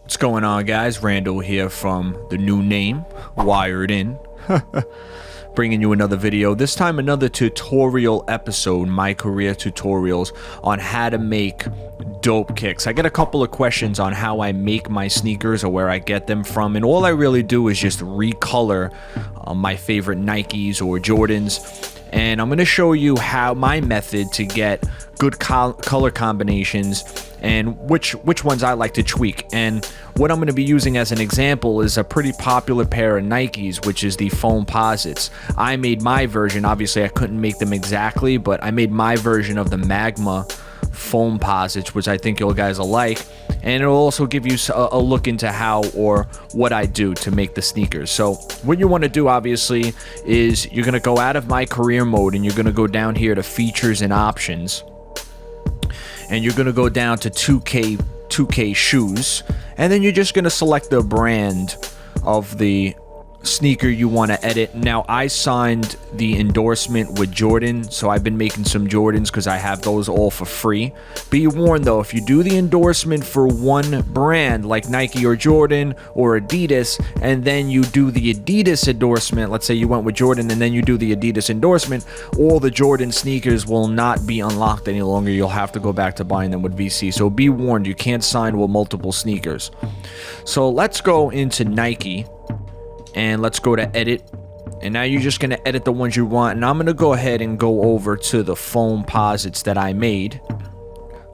What's going on, guys? Randall here from the new name, Wired In. Bringing you another video, this time another tutorial episode, my career tutorials on how to make dope kicks. I get a couple of questions on how I make my sneakers or where I get them from, and all I really do is just recolor my favorite Nikes or Jordans, and I'm going to show you how my method to get good color combinations and which ones I like to tweak. And what I'm going to be using as an example is a pretty popular pair of Nikes, which is the foam posits. I made my version. Obviously I couldn't make them exactly, but I made my version of the magma foam posits, which I think you guys will like, and it'll also give you a look into how or what I do to make the sneakers. So what you want to do, obviously, is you're going to go out of my career mode and you're going to go down here to features and options, and you're going to go down to 2K shoes, and then you're just going to select the brand of the sneaker you want to edit. Now, I signed the endorsement with Jordan, so I've been making some Jordans because I have those all for free. Be warned though, if you do the endorsement for one brand like Nike or Jordan or Adidas, and then you do the Adidas endorsement, let's say you went with Jordan and then you do the Adidas endorsement, all the Jordan sneakers will not be unlocked any longer. You'll have to go back to buying them with VC. So be warned, you can't sign with multiple sneakers. So let's go into Nike and let's go to edit, and now you're just going to edit the ones you want, and I'm going to go ahead and go over to the foam posits that I made,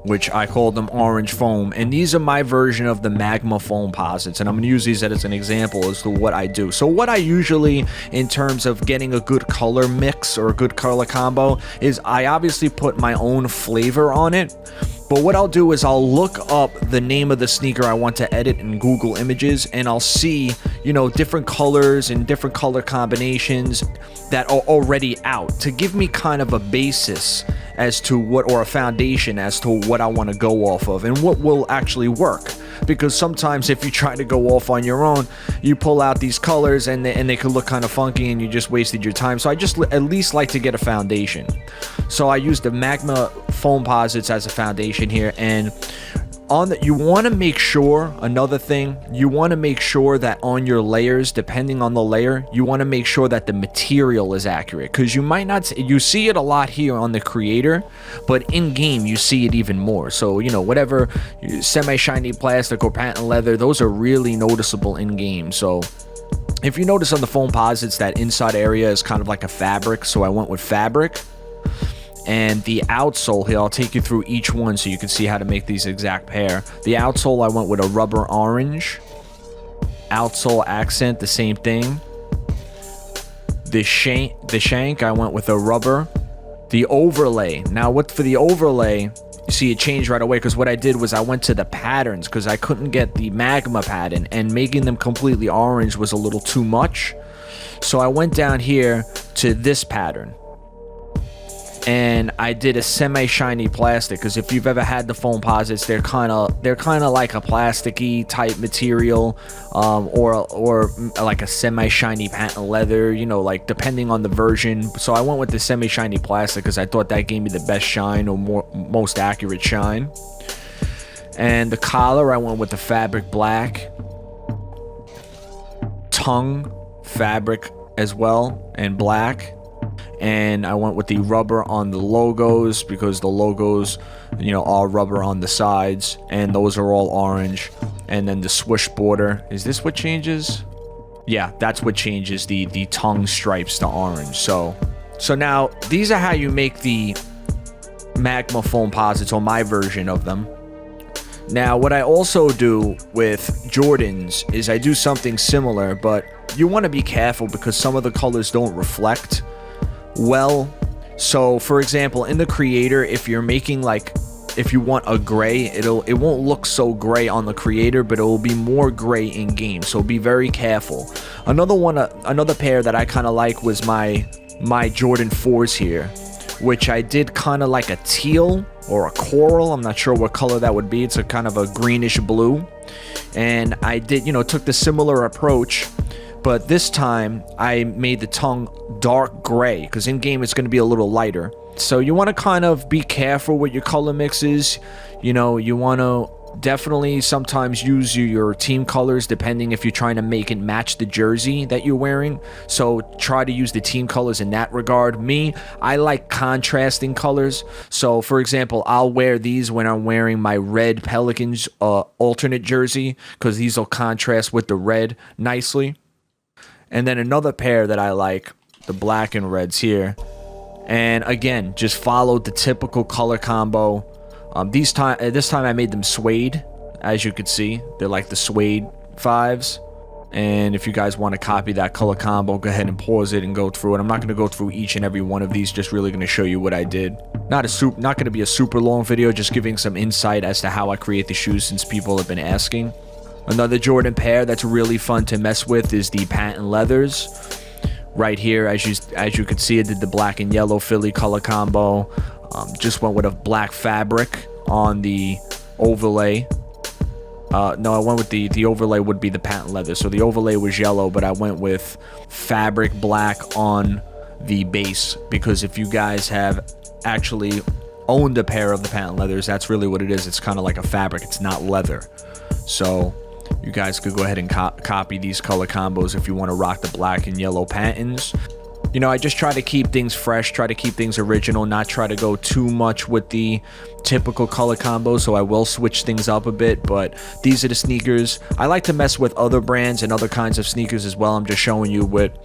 which I called them orange foam, and these are my version of the magma foam posits, and I'm going to use these as an example as to what I do. So what I usually, in terms of getting a good color mix or a good color combo, is I obviously put my own flavor on it. But what I'll do is I'll look up the name of the sneaker I want to edit in Google Images, and I'll see, different colors and different color combinations that are already out to give me kind of a basis as to what, or a foundation as to what I want to go off of and what will actually work. Because sometimes if you try to go off on your own, you pull out these colors and they could look kind of funky and you just wasted your time. So I just at least like to get a foundation. So I use the magma foam posits as a foundation here, and you want to make sure, another thing, you want to make sure that on your layers, depending on the layer, you want to make sure that the material is accurate, because you might not, you see it a lot here on the creator, but in game you see it even more. So whatever semi-shiny plastic or patent leather, those are really noticeable in game. So if you notice on the foam posits, that inside area is kind of like a fabric, so I went with fabric. And the outsole here, I'll take you through each one so you can see how to make these exact pair. The outsole, I went with a rubber orange. Outsole accent, the same thing. The shank, I went with a rubber. The overlay. Now, for the overlay, you see it changed right away, because what I did was I went to the patterns, because I couldn't get the magma pattern, and making them completely orange was a little too much. So I went down here to this pattern, and I did a semi-shiny plastic, because if you've ever had the foam posits, they're kind of like a plasticky type material, or like a semi-shiny patent leather, like depending on the version. So I went with the semi-shiny plastic because I thought that gave me the best shine, or most accurate shine. And the collar, I went with the fabric black. Tongue fabric as well, and black. And I went with the rubber on the logos, because the logos, are rubber on the sides, and those are all orange. And then the swoosh border, is this what changes? Yeah, that's what changes the tongue stripes to orange. So now these are how you make the magma foam posits, or my version of them. Now, what I also do with Jordans is I do something similar, but you want to be careful because some of the colors don't reflect well. So for example, in the creator, if you're making if you want a gray, it won't look so gray on the creator, but it will be more gray in game, so be very careful. Another pair that I kind of like was my Jordan 4s here, which I did kind of like a teal or a coral. I'm not sure what color that would be. It's a kind of a greenish blue, and I did took the similar approach, but this time I made the tongue dark gray, because in game it's going to be a little lighter. So you want to kind of be careful with your color mixes. You want to Definitely sometimes use your team colors depending if you're trying to make it match the jersey that you're wearing. So try to use the team colors in that regard. I like contrasting colors. So for example, I'll wear these when I'm wearing my red Pelicans alternate jersey, because these will contrast with the red nicely. And then another pair that I like, the black and reds here. And again, just follow the typical color combo. This time I made them suede, as you can see. They're like the suede 5s. And if you guys want to copy that color combo, go ahead and pause it and go through it. I'm not going to go through each and every one of these, just really going to show you what I did. Not going to be a super long video, just giving some insight as to how I create the shoes, since people have been asking. Another Jordan pair that's really fun to mess with is the patent leathers. Right here, as you can see, I did the black and yellow Philly color combo. Just went with a black fabric on the overlay. No, I went with the overlay would be the patent leather. So the overlay was yellow, but I went with fabric black on the base, because if you guys have actually owned a pair of the patent leathers, that's really what it is. It's kind of like a fabric. It's not leather. So you guys could go ahead and copy these color combos if you want to rock the black and yellow patents. You know, I just try to keep things fresh, try to keep things original, not try to go too much with the typical color combo, so I will switch things up a bit, but these are the sneakers. I like to mess with other brands and other kinds of sneakers as well. I'm just showing you what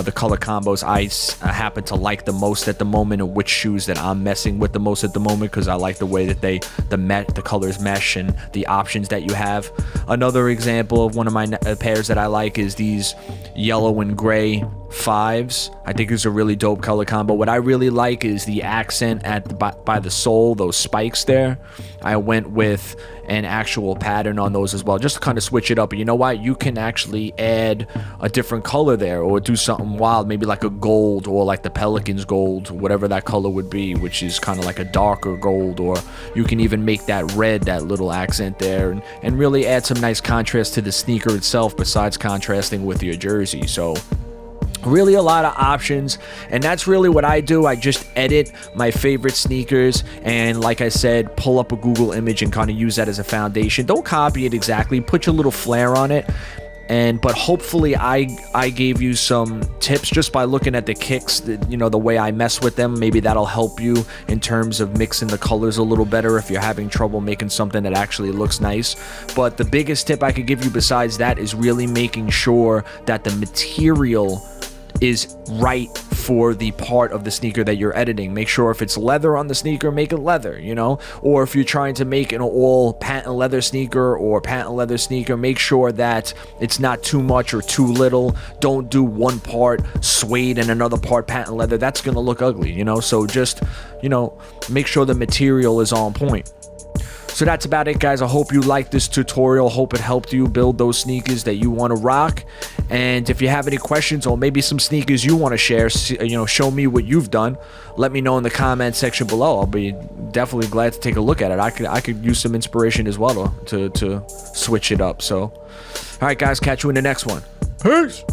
the color combos I happen to like the most at the moment, and which shoes that I'm messing with the most at the moment, because I like the way that the colors mesh and the options that you have. Another example of one of my pairs that I like is these yellow and gray 5s. I think it's a really dope color combo. What I really like is the accent by the sole, those spikes there. I went with an actual pattern on those as well, just to kind of switch it up. But you know what? You can actually add a different color there, or do something wild, maybe like a gold, or like the Pelicans gold, whatever that color would be, which is kind of like a darker gold. Or you can even make that red, that little accent there, and really add some nice contrast to the sneaker itself, besides contrasting with your jersey. So really a lot of options, and that's really what I do. I just edit my favorite sneakers, and like I said, pull up a Google image and kind of use that as a foundation. Don't copy it exactly, put your little flair on it. But hopefully I gave you some tips just by looking at the kicks, you know, the way I mess with them. Maybe that'll help you in terms of mixing the colors a little better if you're having trouble making something that actually looks nice. But the biggest tip I could give you besides that is really making sure that the material is right for the part of the sneaker that you're editing. Make sure if it's leather on the sneaker, make it leather, you know? Or if you're trying to make an all patent leather sneaker or patent leather sneaker, make sure that it's not too much or too little. Don't do one part suede and another part patent leather. That's gonna look ugly, you know? So just, you know, make sure the material is on point. So that's about it, guys. I hope you liked this tutorial. Hope it helped you build those sneakers that you want to rock. And if you have any questions, or maybe some sneakers you want to share, you know, show me what you've done. Let me know in the comment section below. I'll be definitely glad to take a look at it. I could use some inspiration as well to switch it up. So, all right, guys, catch you in the next one. Peace.